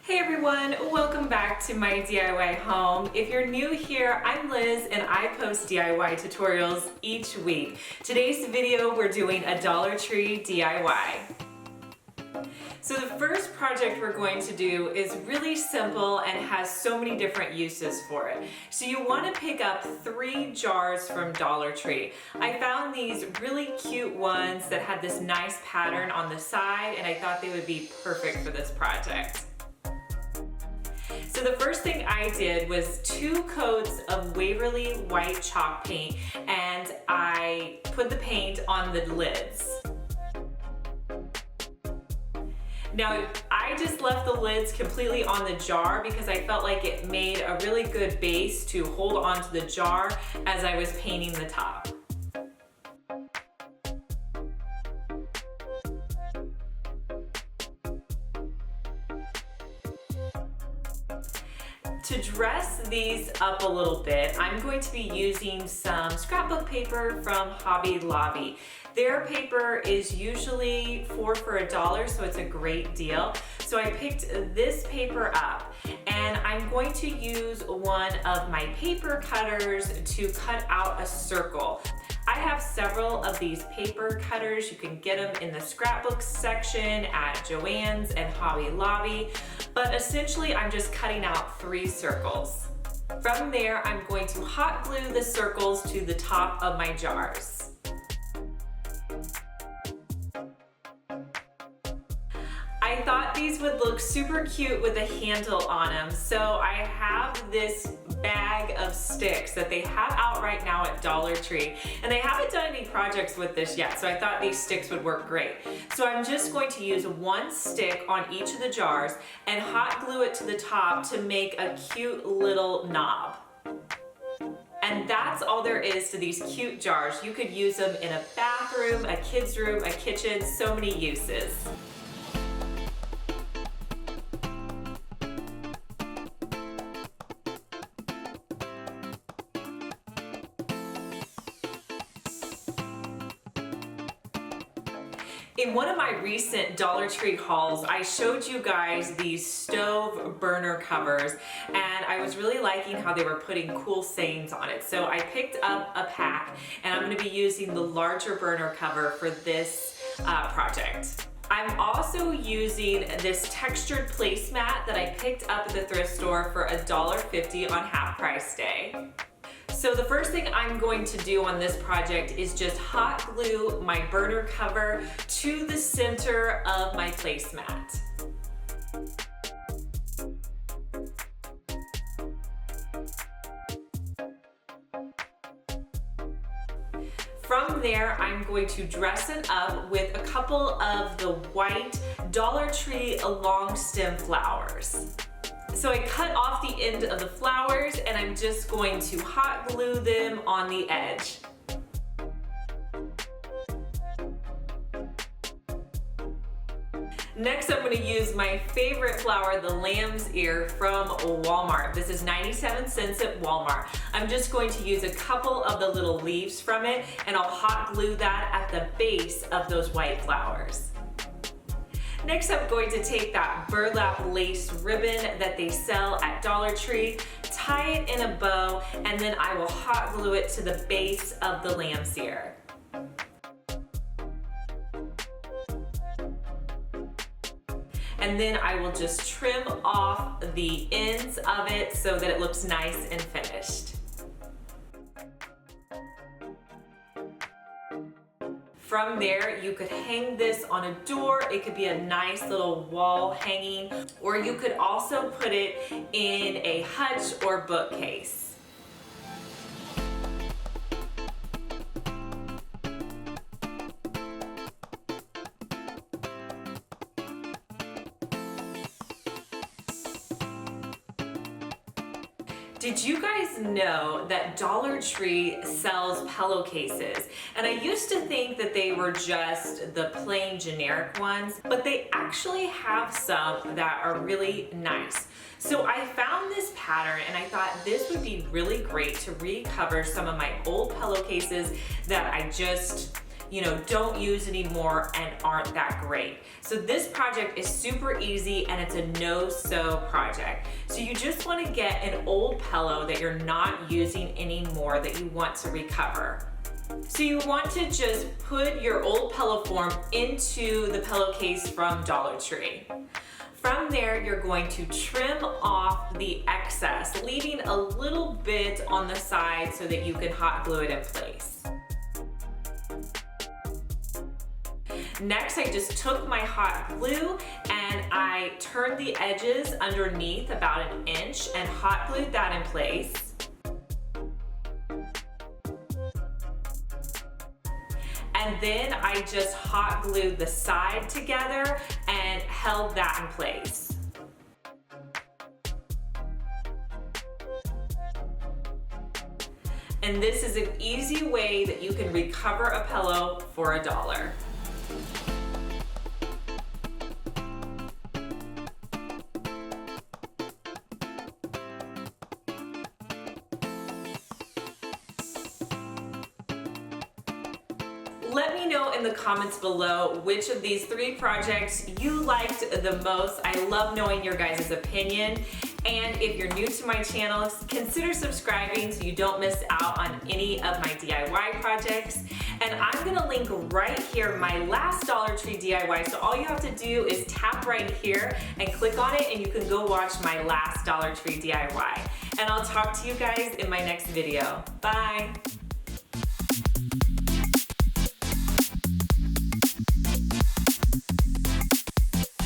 Hey everyone, welcome back to my DIY home. If you're new here, I'm Liz and I post DIY tutorials each week. Today's video, we're doing a Dollar Tree DIY. So the first project we're going to do is really simple and has so many different uses for it. So you want to pick up 3 jars from Dollar Tree. I found these really cute ones that had this nice pattern on the side and I thought they would be perfect for this project. So the first thing I did was 2 coats of Waverly white chalk paint and I put the paint on the lids. Now I just left the lids completely on the jar because I felt like it made a really good base to hold onto the jar as I was painting the top. To dress these up a little bit, I'm going to be using some scrapbook paper from Hobby Lobby. Their paper is usually 4 for $1, so it's a great deal. So I picked this paper up and I'm going to use one of my paper cutters to cut out a circle. I have several of these paper cutters. You can get them in the scrapbook section at Joann's and Hobby Lobby, but essentially I'm just cutting out 3 circles. From there, I'm going to hot glue the circles to the top of my jars. I thought these would look super cute with a handle on them, so I have this bag of sticks that they have out right now at Dollar Tree, and they haven't done any projects with this yet, so I thought these sticks would work great. So I'm just going to use 1 stick on each of the jars and hot glue it to the top to make a cute little knob. And that's all there is to these cute jars. You could use them in a bathroom, a kid's room, a kitchen, so many uses. In one of my recent Dollar Tree hauls, I showed you guys these stove burner covers and I was really liking how they were putting cool sayings on it. So I picked up a pack and I'm going to be using the larger burner cover for this project. I'm also using this textured placemat that I picked up at the thrift store for $1.50 on half price day. So the first thing I'm going to do on this project is just hot glue my burner cover to the center of my placemat. From there, I'm going to dress it up with a couple of the white Dollar Tree long stem flowers. So I cut off the end of the flowers and I'm just going to hot glue them on the edge. Next, I'm going to use my favorite flower, the lamb's ear from Walmart. This is 97 cents at Walmart. I'm just going to use a couple of the little leaves from it and I'll hot glue that at the base of those white flowers. Next, I'm going to take that burlap lace ribbon that they sell at Dollar Tree, tie it in a bow, and then I will hot glue it to the base of the lamb's ear. And then I will just trim off the ends of it so that it looks nice and finished. From there, you could hang this on a door. It could be a nice little wall hanging, or you could also put it in a hutch or bookcase. Did you guys know that Dollar Tree sells pillowcases? And I used to think that they were just the plain generic ones, but they actually have some that are really nice. So I found this pattern and I thought this would be really great to recover some of my old pillowcases that I just don't use anymore and aren't that great. So this project is super easy and it's a no-sew project. So you just want to get an old pillow that you're not using anymore that you want to recover. So you want to just put your old pillow form into the pillowcase from Dollar Tree. From there, you're going to trim off the excess, leaving a little bit on the side so that you can hot glue it in place. Next, I just took my hot glue and I turned the edges underneath about 1 inch and hot glued that in place. And then I just hot glued the side together and held that in place. And this is an easy way that you can recover a pillow for $1. Let me know in the comments below which of these 3 projects you liked the most. I love knowing your guys' opinion. And if you're new to my channel, consider subscribing so you don't miss out on any of my DIY projects. And I'm gonna link right here my last Dollar Tree DIY. So all you have to do is tap right here and click on it and you can go watch my last Dollar Tree DIY. And I'll talk to you guys in my next video. Bye.